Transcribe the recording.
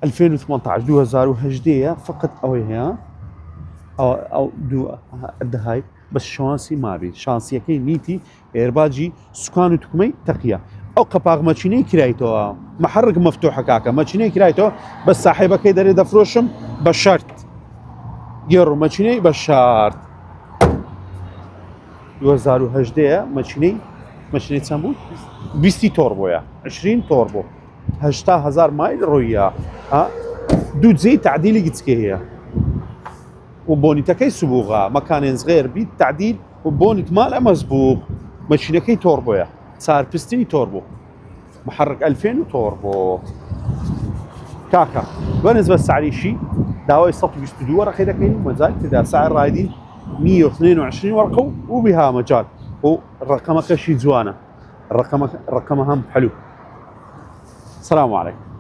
2018 2018 فقط ئەوەی هەیە ئەو دوو دەهای بەس شانسی مابی شانسیەکەی نیتی ئێرباجی سوکان و توکمەی تەقیە ئەو قەپاق مەچینەی کرایتەوە محرک مەفتوحە کاکە مەچینەی کرایتەوە بە ساحێبەکەی دەرێ دەفرۆشم بە شەرت گێڕ و مەچینەی بە شارت 2018 مەچینەی چەند بوو 20 تۆربۆیە 20 تۆربۆ 80000 مایل ڕۆیە دوو جێی تعدیلی گچکە هەیە و بۆنیتەکەی سبوغە مەکانێن صغێر بیت تعدیل و بۆنیت مالە مەزبوغ مەچینەکەی تۆربۆیە چارپستنی تۆربۆ محرك 2000 تۆربۆ کاکە بەنسبە سعریشی داوای 122 وەرەقەی دەکەین مەجال تێدا سعر ڕایدین 122 وەرقە و بها مەجال و ڕقەمەکەشی جوانە ڕقەمە هەم حلو. السلام عليكم.